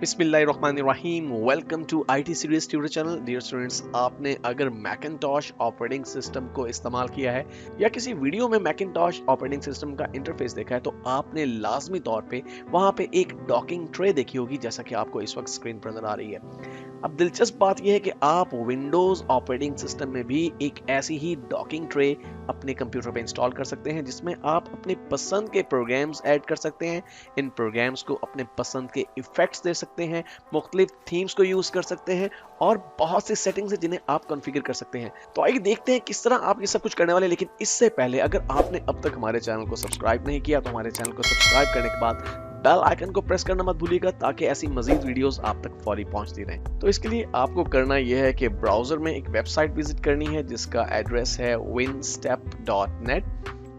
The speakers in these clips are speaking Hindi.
बिस्मिल्लाहिर्रहमानिर्रहीम। Welcome to IT series tutor channel. Dear students, आपने अगर मैकिन्टॉश ऑपरेटिंग सिस्टम को इस्तेमाल किया है या किसी वीडियो में मैकिन्टॉश ऑपरेटिंग सिस्टम का इंटरफेस देखा है तो आपने लाजमी तौर पे वहां पे एक डॉकिंग ट्रे देखी होगी, जैसा कि आपको इस वक्त स्क्रीन पर नजर आ रही है। अब दिलचस्प बात यह है कि आप विंडोज ऑपरेटिंग सिस्टम में भी एक ऐसी ही डॉकिंग ट्रे अपने कंप्यूटर पे इंस्टॉल कर सकते हैं, जिसमें आप अपनी पसंद के प्रोग्राम्स ऐड कर सकते हैं। इन प्रोग्राम्स को अपने पसंद के इफेक्ट्स दे सकते हैं, मुख्तलिफ थीम्स को यूज कर सकते हैं और बहुत सी सेटिंग्स हैं जिन्हें आप कॉन्फ़िगर कर सकते हैं। तो आइए देखते हैं किस तरह आप ये सब कुछ करने वाले हैं। लेकिन इससे पहले अगर आपने अब तक हमारे चैनल को सब्सक्राइब नहीं किया तो हमारे चैनल को सब्सक्राइब करने के बाद बेल आइकन को प्रेस करना मत भूलिएगा, ताकि ऐसी मजीद वीडियोस आप तक फौरी पहुंचती रहें। तो इसके लिए आपको करना यह है कि ब्राउजर में एक वेबसाइट विजिट करनी है जिसका एड्रेस है winstep.net,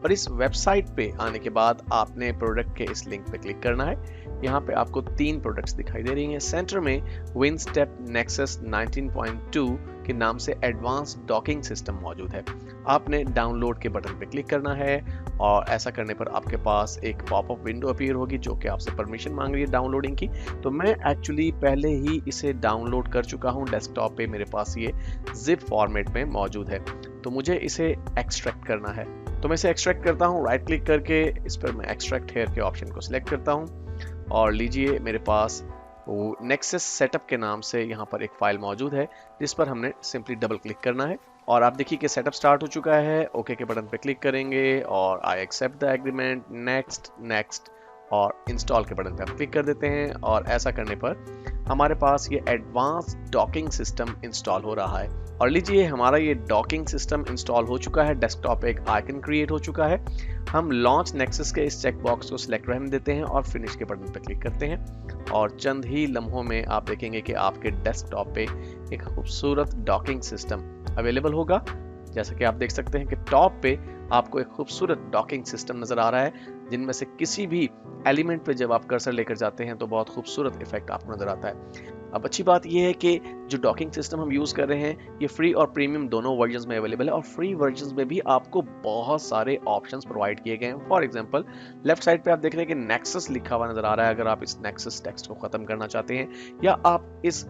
और इस वेबसाइट पे आने के बाद आपने प्रोडक्ट के इस लिंक पे क्लिक करना है। यहाँ पे आपको 3 प्रोडक्ट्स दिखाई दे रही हैं। सेंटर में विंस्टेप नेक्सस 19.2 के नाम से एडवांस डॉकिंग सिस्टम मौजूद है। आपने डाउनलोड के बटन पे क्लिक करना है और ऐसा करने पर आपके पास एक पॉपअप विंडो अपीयर होगी जो कि आपसे परमिशन मांग रही है डाउनलोडिंग की। तो मैं एक्चुअली पहले ही इसे डाउनलोड कर चुका हूँ, डेस्कटॉप पे मेरे पास ये जिप फॉर्मेट में मौजूद है। तो मुझे इसे एक्सट्रैक्ट करना है, तो मैं इसे एक्सट्रैक्ट करता हूँ। राइट क्लिक करके इस पर मैं एक्सट्रैक्ट हेयर के ऑप्शन को सिलेक्ट करता हूँ और लीजिए मेरे पास नेक्सस सेटअप के नाम से यहाँ पर एक फाइल मौजूद है, जिस पर हमने सिंपली डबल क्लिक करना है और आप देखिए कि सेटअप स्टार्ट हो चुका है। ओके के बटन पे क्लिक करेंगे और I accept the agreement, next next और इंस्टॉल के बटन पे हम क्लिक कर देते हैं। और ऐसा करने पर हमारे पास ये एडवांस डॉकिंग सिस्टम इंस्टॉल हो रहा है। और लीजिए हमारा ये डॉकिंग सिस्टम इंस्टॉल हो चुका है, डेस्कटॉप पे एक आइकन क्रिएट हो चुका है। हम लॉन्च नेक्सस के इस चेक बॉक्स को सिलेक्ट रहने देते हैं और फिनिश के बटन पे क्लिक करते हैं और चंद ही लम्हों में आप देखेंगे कि आपके डेस्कटॉप पे एक खूबसूरत डॉकिंग सिस्टम अवेलेबल होगा। जैसा कि आप देख सकते हैं कि टॉप पे आपको एक खूबसूरत डॉकिंग सिस्टम नजर आ रहा है, जिनमें से किसी भी एलिमेंट पे जब आप कर्सर लेकर जाते हैं तो बहुत खूबसूरत इफेक्ट आपको नजर आता है। अब अच्छी बात यह है कि जो डॉकिंग सिस्टम हम यूज कर रहे हैं ये फ्री और प्रीमियम दोनों वर्जन्स में अवेलेबल है, और फ्री वर्जन्स में भी आपको बहुत सारे ऑप्शंस प्रोवाइड किए गए हैं। फॉर एग्जांपल लेफ्ट साइड पे आप देख रहे हैं कि नेक्सस लिखा हुआ नजर आ रहा है। अगर आप इस नेक्सस टेक्स्ट को खत्म करना चाहते हैं या आप इस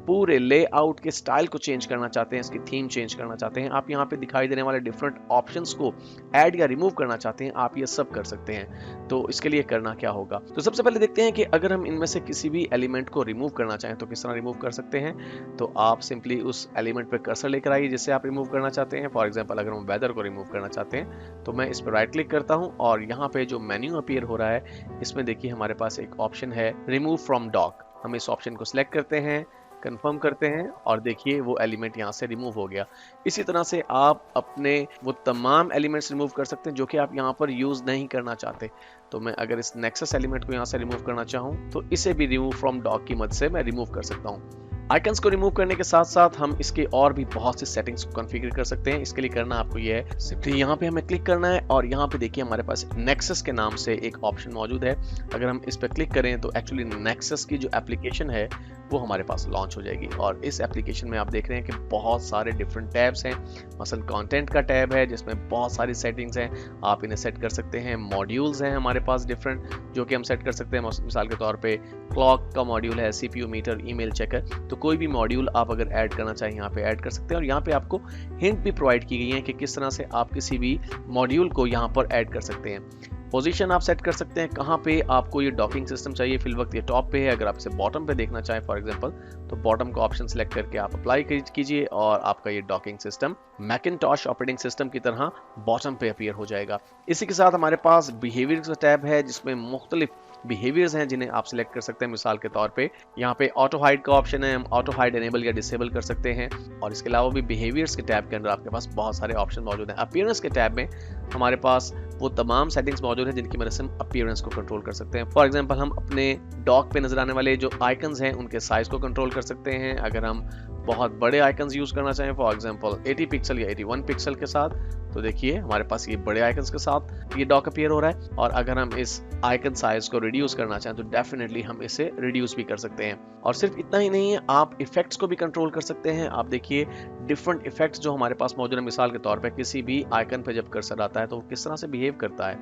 पूरे लेआउट के स्टाइल को चेंज करना चाहते हैं, इसकी थीम चेंज करना चाहते हैं, आप यहाँ पे दिखाई देने वाले डिफरेंट ऑप्शंस को ऐड या रिमूव करना चाहते हैं, आप ये सब कर सकते हैं। तो इसके लिए करना क्या होगा, तो सबसे पहले देखते हैं कि अगर हम इनमें से किसी भी एलिमेंट को रिमूव करना चाहें तो किस तरह रिमूव कर सकते हैं। तो आप सिंपली उस एलिमेंट पे कर्सर लेकर आइए जिससे आप रिमूव करना चाहते हैं। फॉर एग्जाम्पल अगर हम वेदर को रिमूव करना चाहते हैं तो मैं इस पर राइट क्लिक करता हूँ और यहाँ पे जो मेन्यू अपीयर हो रहा है इसमें देखिए हमारे पास एक ऑप्शन है रिमूव फ्रॉम डॉक। हम इस ऑप्शन को सिलेक्ट करते हैं, कंफर्म करते हैं और देखिए वो एलिमेंट यहाँ से रिमूव हो गया। इसी तरह से आप अपने वो तमाम एलिमेंट्स रिमूव कर सकते हैं जो कि आप यहाँ पर यूज नहीं करना चाहते। तो मैं अगर इस नेक्सस एलिमेंट को यहाँ से रिमूव करना चाहूँ तो इसे भी रिमूव फ्रॉम डॉक की मदद से मैं रिमूव कर सकता हूँ। आइकन्स को रिमूव करने के साथ साथ हम इसके और भी बहुत सी सेटिंग्स को कॉन्फ़िगर कर सकते हैं। इसके लिए करना आपको ये है, सिंपली यहाँ पे हमें क्लिक करना है और यहाँ पे देखिए हमारे पास नेक्सस के नाम से एक ऑप्शन मौजूद है। अगर हम इस पर क्लिक करें तो एक्चुअली नेक्सस की जो एप्लीकेशन है वो हमारे पास लॉन्च हो जाएगी। और इस एप्लीकेशन में आप देख रहे हैं कि बहुत सारे डिफरेंट टैब्स हैं। मसलन कंटेंट का टैब है जिसमें बहुत सारी सेटिंग्स हैं, आप इन्हें सेट कर सकते हैं। मॉड्यूल्स हैं हमारे पास डिफरेंट जो कि हम सेट कर सकते हैं। मिसाल के तौर पे क्लॉक का मॉड्यूल है, सीपीयू मीटर, ईमेल चेकर। तो कोई भी मॉड्यूल आप अगर ऐड करना चाहें यहाँ पे ऐड कर सकते हैं। और यहाँ पे आपको हिंट भी प्रोवाइड की गई है कि किस तरह से आप किसी भी मॉड्यूल को यहाँ पर ऐड कर सकते हैं। पोजीशन आप सेट कर सकते हैं कहाँ पे आपको ये डॉकिंग सिस्टम चाहिए। फिल वक्त ये टॉप पे है, अगर आप इसे बॉटम पे देखना चाहें फॉर एग्जांपल तो बॉटम का ऑप्शन सेलेक्ट करके आप अप्लाई कीजिए और आपका ये डॉकिंग सिस्टम मैकिन्टॉश ऑपरेटिंग सिस्टम की तरह बॉटम पे अपीयर हो जाएगा। इसी के साथ हमारे पास बिहेवियर्स का टैब है जिसमें मुख्तलिफ बिहेवियर्स हैं जिन्हें आप सिलेक्ट कर सकते हैं। मिसाल के तौर पे यहाँ पे ऑटो हाइड का ऑप्शन है, हम ऑटो हाइड एनेबल या डिसेबल कर सकते हैं। और इसके अलावा भी बिहेवियर्स के टैब के अंदर आपके पास बहुत सारे ऑप्शन मौजूद हैं। अपीयरेंस के टैब में हमारे पास वो तमाम सेटिंग्स मौजूद हैं जिनकी मदद से हम अपीयरेंस को कंट्रोल कर सकते हैं। फॉर एग्जांपल हम अपने डॉक पे नजर आने वाले जो आइकन्स हैं उनके साइज को कंट्रोल कर सकते हैं। अगर हम बहुत बड़े आइकन्स यूज करना चाहें फॉर एग्जांपल 80 पिक्सल या 81 पिक्सल के साथ, तो देखिए हमारे पास ये बड़े आइकन्स के साथ ये डॉक अपीयर हो रहा है। और अगर हम इस आइकन साइज को रिड्यूस करना चाहें तो डेफिनेटली हम इसे रिड्यूस भी कर सकते हैं। और सिर्फ इतना ही नहीं है, आप इफेक्ट्स को भी कंट्रोल कर सकते हैं। आप देखिए डिफरेंट इफेक्ट्स जो हमारे पास मौजूद है। मिसाल के तौर पर किसी भी आइकन पे जब कर्सर आता है तो वो किस तरह से बिहेव करता है,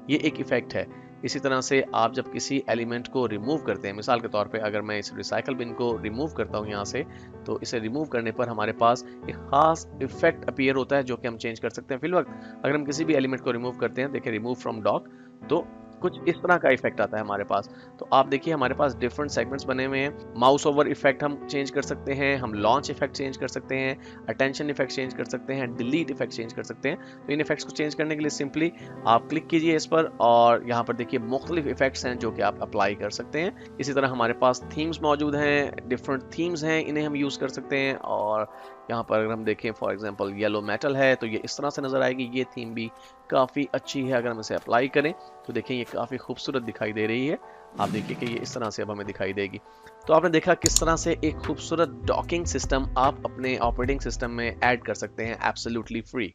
ये एक इफेक्ट है। इसी तरह से आप जब किसी एलिमेंट को रिमूव करते हैं, मिसाल के तौर पे अगर मैं इस रिसाइकल बिन को रिमूव करता हूँ यहाँ से, तो इसे रिमूव करने पर हमारे पास एक खास इफेक्ट अपीयर होता है जो कि हम चेंज कर सकते हैं। फिलहाल अगर हम किसी भी एलिमेंट को रिमूव करते हैं, देखिए रिमूव फ्रॉम डॉक, तो कुछ इस तरह का इफेक्ट आता है हमारे पास। तो आप देखिए हमारे पास डिफरेंट सेगमेंट्स बने हुए हैं। माउस ओवर इफेक्ट हम चेंज कर सकते हैं, हम लॉन्च इफेक्ट चेंज कर सकते हैं, अटेंशन इफेक्ट चेंज कर सकते हैं, डिलीट इफेक्ट चेंज कर सकते हैं। तो इन इफेक्ट्स को चेंज करने के लिए सिंपली आप क्लिक कीजिए इस पर और यहाँ पर देखिए मुख्तलिफ इफेक्ट्स हैं जो कि आप अप्लाई कर सकते हैं। इसी तरह हमारे पास थीम्स मौजूद हैं, डिफरेंट थीम्स हैं, इन्हें हम यूज़ कर सकते हैं। और यहाँ पर अगर हम देखें फॉर एग्जांपल येलो मेटल है तो ये इस तरह से नज़र आएगी। ये थीम भी काफ़ी अच्छी है, अगर हम इसे अप्लाई करें तो देखें ये काफ़ी खूबसूरत दिखाई दे रही है। आप देखिए कि ये इस तरह से अब हमें दिखाई देगी। तो आपने देखा किस तरह से एक खूबसूरत डॉकिंग सिस्टम आप अपने ऑपरेटिंग सिस्टम में ऐड कर सकते हैं एब्सोल्युटली फ्री।